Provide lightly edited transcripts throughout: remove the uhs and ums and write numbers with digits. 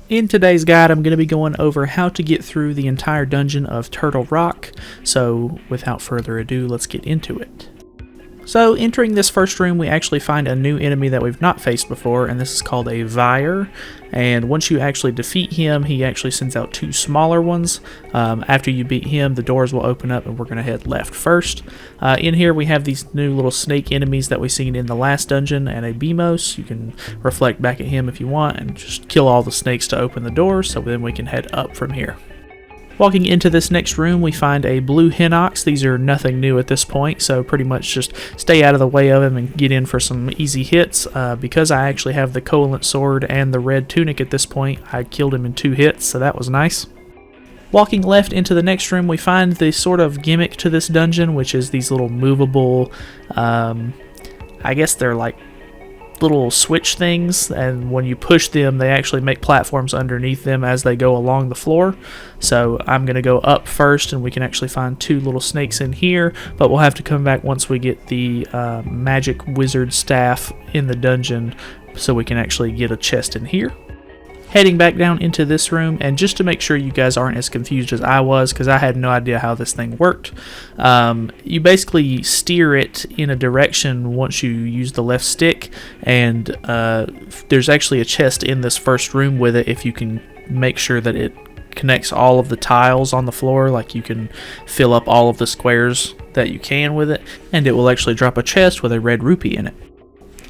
In today's guide, I'm going to be going over how to get through the entire dungeon of Turtle Rock, so without further ado, let's get into it. So, entering this first room, we actually find a new enemy that we've not faced before, and this is called a Vyre, and once you actually defeat him, he actually sends out two smaller ones. After you beat him, the doors will open up, and we're going to head left first. In here, we have these new little snake enemies that we seen in the last dungeon, and a Beamos. You can reflect back at him if you want, and just kill all the snakes to open the doors, so then we can head up from here. Walking into this next room, we find a blue Hinox. These are nothing new at this point, so pretty much just stay out of the way of him and get in for some easy hits. Because I actually have the Covalent Sword and the red tunic at this point, I killed him in 2 hits, so that was nice. Walking left into the next room, we find the sort of gimmick to this dungeon, which is these little movable, I guess they're like little switch things, and when you push them they actually make platforms underneath them as they go along the floor. So I'm going to go up first, and we can actually find 2 little snakes in here, but we'll have to come back once we get the magic wizard staff in the dungeon so we can actually get a chest in here. Heading back down into this room, and just to make sure you guys aren't as confused as I was, because I had no idea how this thing worked, you basically steer it in a direction once you use the left stick, and there's actually a chest in this first room with it if you can make sure that it connects all of the tiles on the floor. Like, you can fill up all of the squares that you can with it, and it will actually drop a chest with a red rupee in it.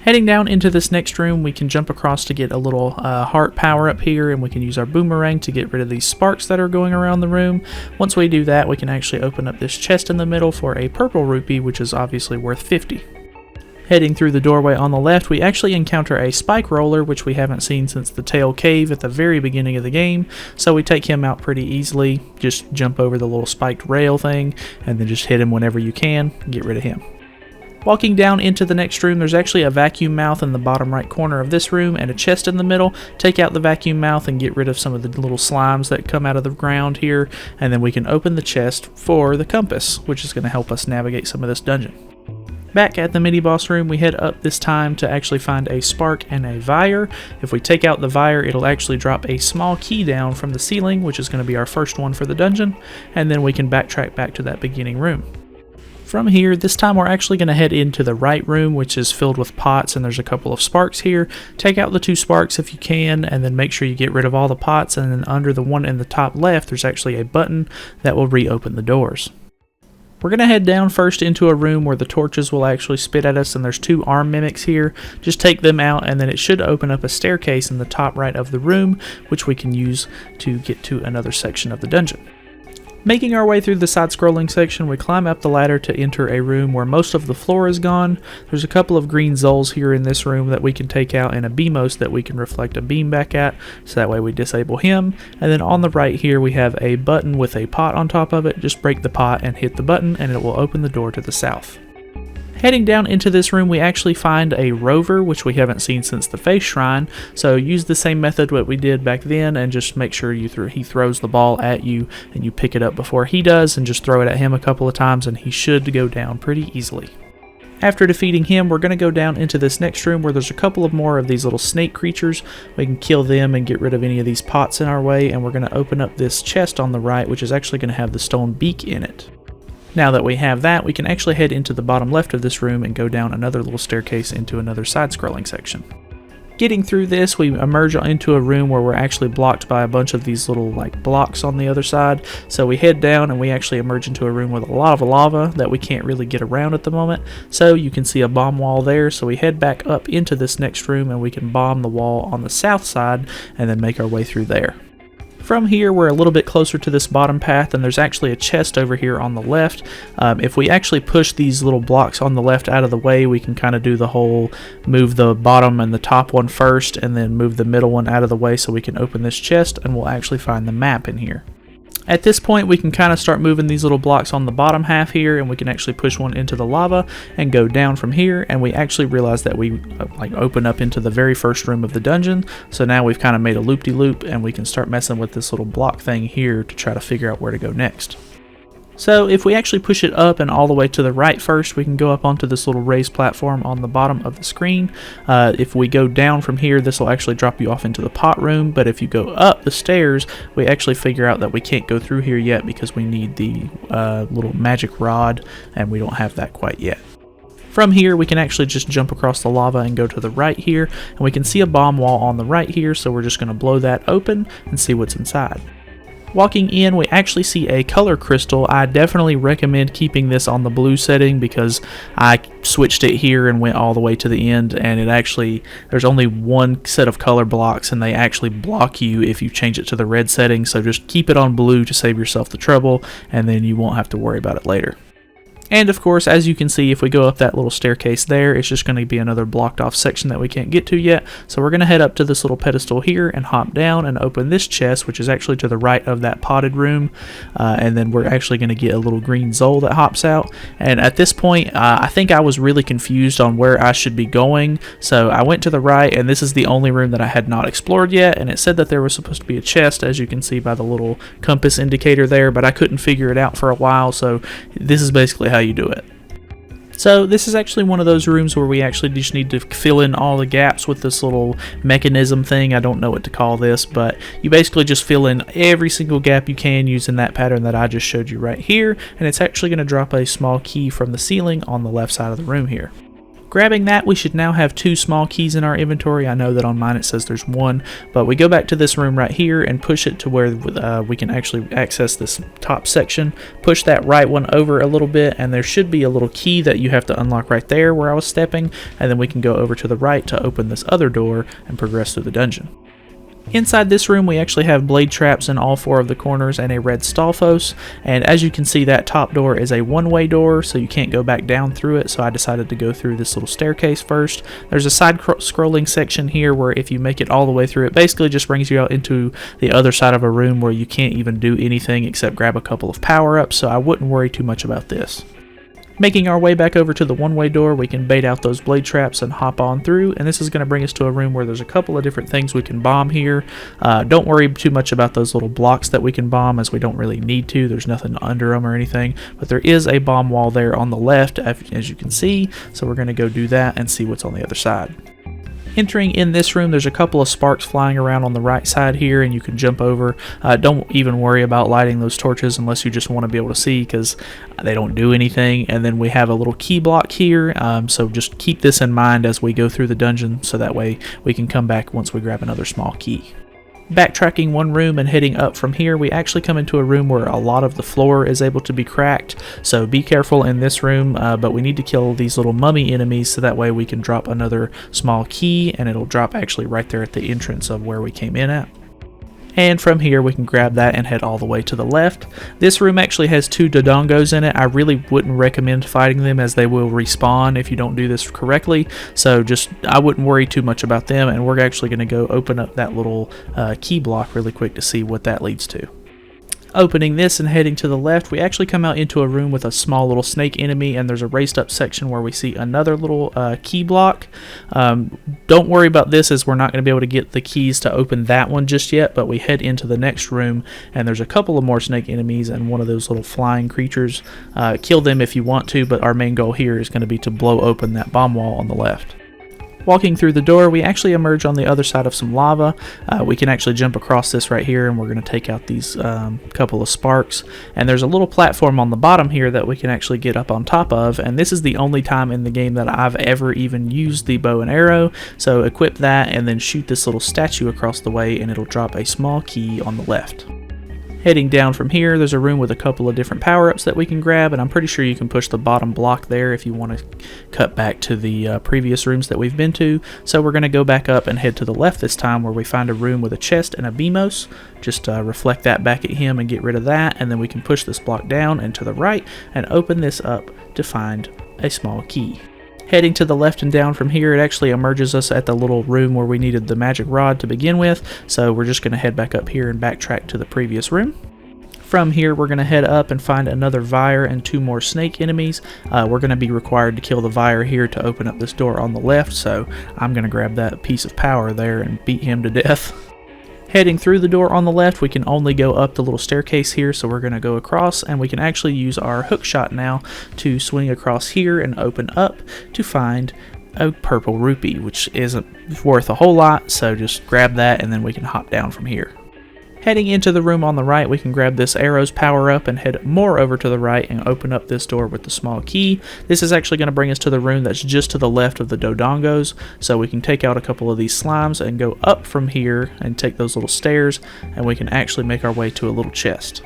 Heading down into this next room, we can jump across to get a little heart power up here, and we can use our boomerang to get rid of these sparks that are going around the room. Once we do that, we can actually open up this chest in the middle for a purple rupee, which is obviously worth 50. Heading through the doorway on the left, we actually encounter a spike roller, which we haven't seen since the Tail Cave at the very beginning of the game, so we take him out pretty easily. Just jump over the little spiked rail thing, and then just hit him whenever you can, and get rid of him. Walking down into the next room, there's actually a vacuum mouth in the bottom right corner of this room and a chest in the middle. Take out the vacuum mouth and get rid of some of the little slimes that come out of the ground here, and then we can open the chest for the compass, which is going to help us navigate some of this dungeon. Back at the mini-boss room, we head up this time to actually find a spark and a Vyre. If we take out the Vyre, it'll actually drop a small key down from the ceiling, which is going to be our first one for the dungeon, and then we can backtrack back to that beginning room. From here, this time we're actually going to head into the right room, which is filled with pots, and there's a couple of sparks here. Take out the 2 sparks if you can, and then make sure you get rid of all the pots, and then under the one in the top left, there's actually a button that will reopen the doors. We're going to head down first into a room where the torches will actually spit at us, and there's 2 arm mimics here. Just take them out, and then it should open up a staircase in the top right of the room, which we can use to get to another section of the dungeon. Making our way through the side-scrolling section, we climb up the ladder to enter a room where most of the floor is gone. There's a couple of green Zulls here in this room that we can take out, and a Beamos that we can reflect a beam back at, so that way we disable him. And then on the right here we have a button with a pot on top of it. Just break the pot and hit the button, and it will open the door to the south. Heading down into this room, we actually find a rover, which we haven't seen since the face shrine, so use the same method what we did back then, and just make sure he throws the ball at you and you pick it up before he does, and just throw it at him a couple of times, and he should go down pretty easily. After defeating him, we're going to go down into this next room where there's a couple of more of these little snake creatures. We can kill them and get rid of any of these pots in our way, and we're going to open up this chest on the right, which is actually going to have the stone beak in it. Now that we have that, we can actually head into the bottom left of this room and go down another little staircase into another side-scrolling section. Getting through this, we emerge into a room where we're actually blocked by a bunch of these little blocks on the other side. So we head down and we actually emerge into a room with a lot of lava that we can't really get around at the moment. So you can see a bomb wall there. So we head back up into this next room and we can bomb the wall on the south side and then make our way through there. From here, we're a little bit closer to this bottom path, and there's actually a chest over here on the left. If we actually push these little blocks on the left out of the way, we can kind of do the whole move the bottom and the top one first, and then move the middle one out of the way so we can open this chest, and we'll actually find the map in here. At this point, we can kind of start moving these little blocks on the bottom half here, and we can actually push one into the lava and go down from here, and we actually realize that we open up into the very first room of the dungeon. So now we've kind of made a loop-de-loop, and we can start messing with this little block thing here to try to figure out where to go next. So if we actually push it up and all the way to the right first, we can go up onto this little raised platform on the bottom of the screen. If we go down from here, this will actually drop you off into the pot room, but if you go up the stairs, we actually figure out that we can't go through here yet because we need the little magic rod, and we don't have that quite yet. From here, we can actually just jump across the lava and go to the right here, and we can see a bomb wall on the right here, so we're just going to blow that open and see what's inside. Walking in, we actually see a color crystal. I definitely recommend keeping this on the blue setting because I switched it here and went all the way to the end, and it actually, there's only one set of color blocks and they actually block you if you change it to the red setting, so just keep it on blue to save yourself the trouble, and then you won't have to worry about it later. And of course, as you can see, if we go up that little staircase there, it's just going to be another blocked off section that we can't get to yet. So we're going to head up to this little pedestal here and hop down and open this chest, which is actually to the right of that potted room. And then we're actually going to get a little green Zol that hops out. And at this point, I think I was really confused on where I should be going. So I went to the right, and this is the only room that I had not explored yet. And it said that there was supposed to be a chest, as you can see by the little compass indicator there, but I couldn't figure it out for a while. So this is basically how you do it. So this is actually one of those rooms where we actually just need to fill in all the gaps with this little mechanism thing. I don't know what to call this, but you basically just fill in every single gap you can using that pattern that I just showed you right here, and it's actually going to drop a small key from the ceiling on the left side of the room here. Grabbing that, we should now have 2 small keys in our inventory. I know that on mine it says there's 1, but we go back to this room right here and push it to where we can actually access this top section. Push that right one over a little bit, and there should be a little key that you have to unlock right there where I was stepping, and then we can go over to the right to open this other door and progress through the dungeon. Inside this room, we actually have blade traps in all 4 of the corners and a red Stalfos, and as you can see, that top door is a one-way door, so you can't go back down through it, so I decided to go through this little staircase first. There's a side-scrolling section here where if you make it all the way through, it basically just brings you out into the other side of a room where you can't even do anything except grab a couple of power-ups, so I wouldn't worry too much about this. Making our way back over to the one-way door, we can bait out those blade traps and hop on through, and this is going to bring us to a room where there's a couple of different things we can bomb here. Don't worry too much about those little blocks that we can bomb, as we don't really need to. There's nothing under them or anything, but there is a bomb wall there on the left, as you can see, so we're going to go do that and see what's on the other side. Entering in this room, there's a couple of sparks flying around on the right side here, and you can jump over. Don't even worry about lighting those torches unless you just want to be able to see, because they don't do anything. And then we have a little key block here, so just keep this in mind as we go through the dungeon, so that way we can come back once we grab another small key. Backtracking one room and heading up from here, we actually come into a room where a lot of the floor is able to be cracked, so be careful in this room, but we need to kill these little mummy enemies so that way we can drop another small key, and it'll drop actually right there at the entrance of where we came in at. And from here we can grab that and head all the way to the left. This room actually has 2 Dodongos in it. I really wouldn't recommend fighting them, as they will respawn if you don't do this correctly, so I wouldn't worry too much about them, and we're actually going to go open up that little key block really quick to see what that leads to. Opening this and heading to the left, we actually come out into a room with a small little snake enemy, and there's a raised up section where we see another little key block. Don't worry about this, as we're not going to be able to get the keys to open that one just yet, but we head into the next room, and there's a couple of more snake enemies and one of those little flying creatures. Kill them if you want to, but our main goal here is going to be to blow open that bomb wall on the left. Walking through the door, we actually emerge on the other side of some lava. We can actually jump across this right here, and we're going to take out these couple of sparks. And there's a little platform on the bottom here that we can actually get up on top of, and this is the only time in the game that I've ever even used the bow and arrow. So equip that and then shoot this little statue across the way, and it'll drop a small key on the left. Heading down from here, there's a room with a couple of different power-ups that we can grab, and I'm pretty sure you can push the bottom block there if you want to cut back to the previous rooms that we've been to. So we're going to go back up and head to the left this time, where we find a room with a chest and a Beamos. Just reflect that back at him and get rid of that, and then we can push this block down and to the right and open this up to find a small key. Heading to the left and down from here, it actually emerges us at the little room where we needed the magic rod to begin with, so we're just going to head back up here and backtrack to the previous room. From here, we're going to head up and find another Vire and 2 more snake enemies. We're going to be required to kill the Vire here to open up this door on the left, so I'm going to grab that piece of power there and beat him to death. Heading through the door on the left, we can only go up the little staircase here, so we're going to go across, and we can actually use our hook shot now to swing across here and open up to find a purple rupee, which isn't worth a whole lot, so just grab that and then we can hop down from here. Heading into the room on the right, we can grab this arrow's power up and head more over to the right and open up this door with the small key. This is actually going to bring us to the room that's just to the left of the dodongos, so we can take out a couple of these slimes and go up from here and take those little stairs, and we can actually make our way to a little chest.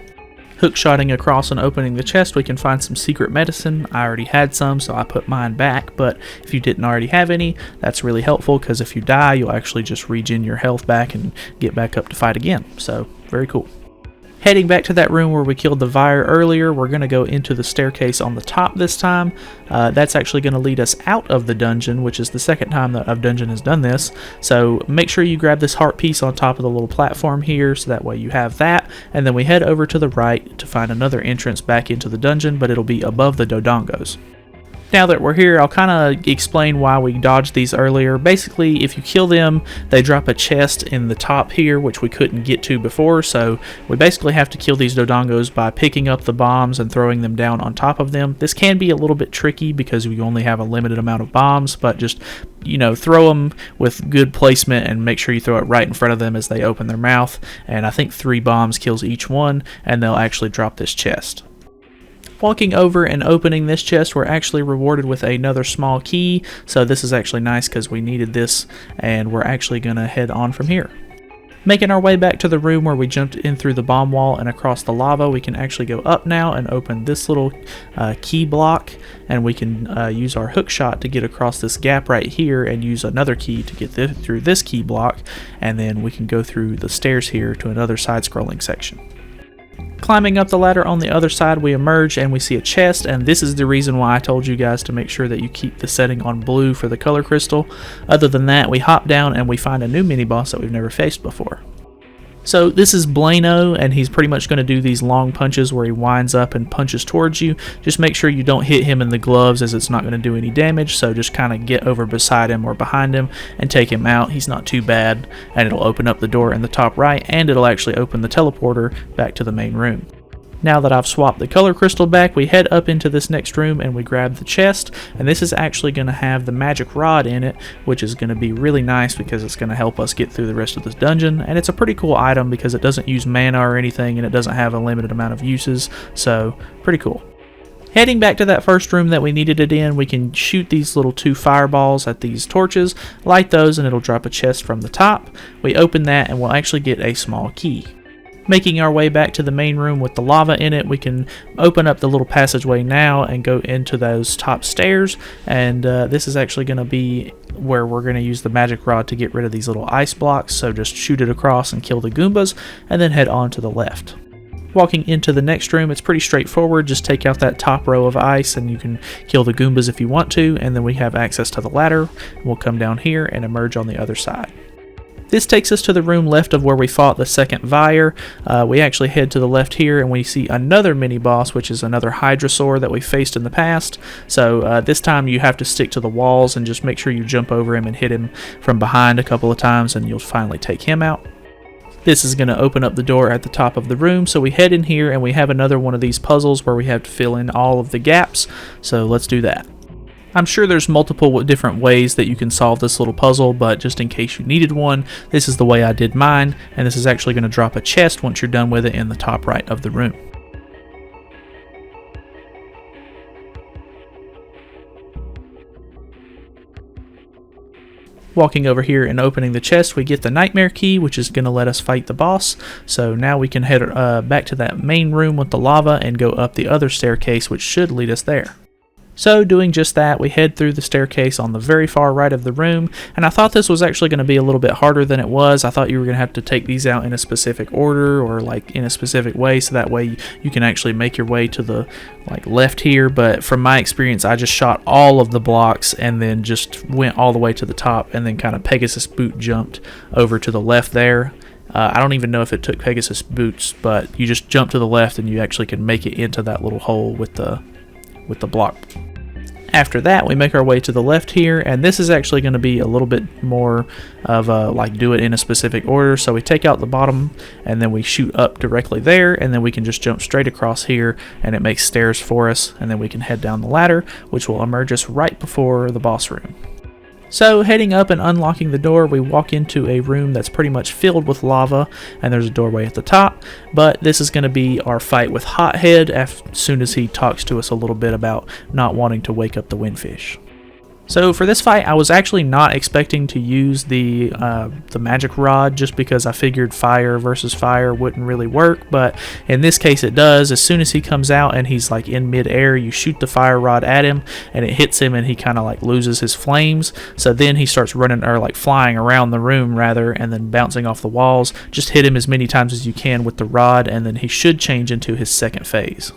Hookshotting across and opening the chest, we can find some secret medicine. I already had some, so I put mine back, but if you didn't already have any, that's really helpful, because if you die, you'll actually just regen your health back and get back up to fight again. So, very cool. Heading back to that room where we killed the Vire earlier, we're going to go into the staircase on the top this time. That's actually going to lead us out of the dungeon, which is the second time that a dungeon has done this. So make sure you grab this heart piece on top of the little platform here, so that way you have that. And then we head over to the right to find another entrance back into the dungeon, but it'll be above the dodongos. Now that we're here, I'll kind of explain why we dodged these earlier. Basically, if you kill them, they drop a chest in the top here, which we couldn't get to before, so we basically have to kill these dodongos by picking up the bombs and throwing them down on top of them. This can be a little bit tricky because we only have a limited amount of bombs, but just, throw them with good placement and make sure you throw it right in front of them as they open their mouth, and I think 3 bombs kills each one, and they'll actually drop this chest. Walking over and opening this chest, we're actually rewarded with another small key, so this is actually nice because we needed this, and we're actually going to head on from here. Making our way back to the room where we jumped in through the bomb wall and across the lava, we can actually go up now and open this little key block, and we can use our hook shot to get across this gap right here and use another key to get through this key block, and then we can go through the stairs here to another side-scrolling section. Climbing up the ladder on the other side, we emerge and we see a chest, and this is the reason why I told you guys to make sure that you keep the setting on blue for the color crystal. Other than that, we hop down and we find a new mini-boss that we've never faced before. So this is Blano, and he's pretty much going to do these long punches where he winds up and punches towards you. Just make sure you don't hit him in the gloves, as it's not going to do any damage, so just kind of get over beside him or behind him and take him out. He's not too bad, and it'll open up the door in the top right, and it'll actually open the teleporter back to the main room. Now that I've swapped the color crystal back, we head up into this next room and we grab the chest, and this is actually going to have the magic rod in it, which is going to be really nice because it's going to help us get through the rest of this dungeon, and it's a pretty cool item because it doesn't use mana or anything, and it doesn't have a limited amount of uses, so pretty cool. Heading back to that first room that we needed it in, we can shoot these little 2 fireballs at these torches, light those, and it'll drop a chest from the top. We open that and we'll actually get a small key. Making our way back to the main room with the lava in it, we can open up the little passageway now and go into those top stairs, and this is actually going to be where we're going to use the magic rod to get rid of these little ice blocks, so just shoot it across and kill the Goombas, and then head on to the left. Walking into the next room, it's pretty straightforward. Just take out that top row of ice and you can kill the Goombas if you want to, and then we have access to the ladder. We'll come down here and emerge on the other side. This takes us to the room left of where we fought the second Vire. We actually head to the left here and we see another mini-boss, which is another Hydrasaur that we faced in the past. So this time you have to stick to the walls and just make sure you jump over him and hit him from behind a couple of times, and you'll finally take him out. This is going to open up the door at the top of the room, so we head in here and we have another one of these puzzles where we have to fill in all of the gaps, so let's do that. I'm sure there's multiple different ways that you can solve this little puzzle, but just in case you needed one, this is the way I did mine, and this is actually going to drop a chest once you're done with it in the top right of the room. Walking over here and opening the chest, we get the nightmare key, which is going to let us fight the boss. So now we can head back to that main room with the lava and go up the other staircase, which should lead us there. So doing just that, we head through the staircase on the very far right of the room, and I thought this was actually going to be a little bit harder than it was. I thought you were going to have to take these out in a specific order or like in a specific way, so that way you can actually make your way to the left here, but from my experience I just shot all of the blocks and then just went all the way to the top and then kind of Pegasus boot jumped over to the left there. I don't even know if it took Pegasus boots, but you just jump to the left and you actually can make it into that little hole with the block. After that, we make our way to the left here, and this is actually going to be a little bit more of a, like, do it in a specific order. So we take out the bottom, and then we shoot up directly there, and then we can just jump straight across here, and it makes stairs for us, and then we can head down the ladder, which will emerge us right before the boss room. So heading up and unlocking the door, we walk into a room that's pretty much filled with lava, and there's a doorway at the top, but this is going to be our fight with Hothead as soon as he talks to us a little bit about not wanting to wake up the windfish. So for this fight, I was actually not expecting to use the magic rod, just because I figured fire versus fire wouldn't really work, but in this case it does. As soon as he comes out and he's like in mid-air, you shoot the fire rod at him and it hits him and he kind of like loses his flames. So then he starts running, or like flying around the room rather, and then bouncing off the walls. Just hit him as many times as you can with the rod, and then he should change into his second phase.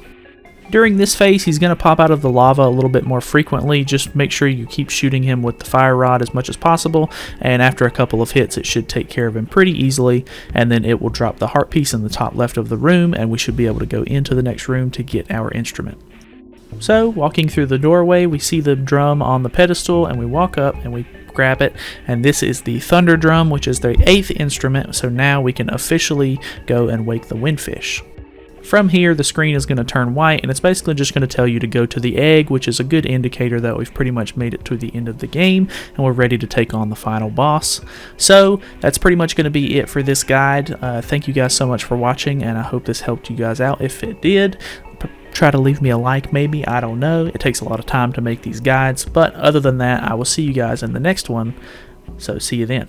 During this phase, he's going to pop out of the lava a little bit more frequently. Just make sure you keep shooting him with the fire rod as much as possible, and after a couple of hits it should take care of him pretty easily, and then it will drop the heart piece in the top left of the room, and we should be able to go into the next room to get our instrument. So walking through the doorway, we see the drum on the pedestal, and we walk up and we grab it, and this is the thunder drum, which is the 8th instrument. So now we can officially go and wake the windfish. From here, the screen is going to turn white, and it's basically just going to tell you to go to the egg, which is a good indicator that we've pretty much made it to the end of the game, and we're ready to take on the final boss. So that's pretty much going to be it for this guide. Thank you guys so much for watching, and I hope this helped you guys out. If it did, try to leave me a like maybe, I don't know. It takes a lot of time to make these guides, but other than that, I will see you guys in the next one, so see you then.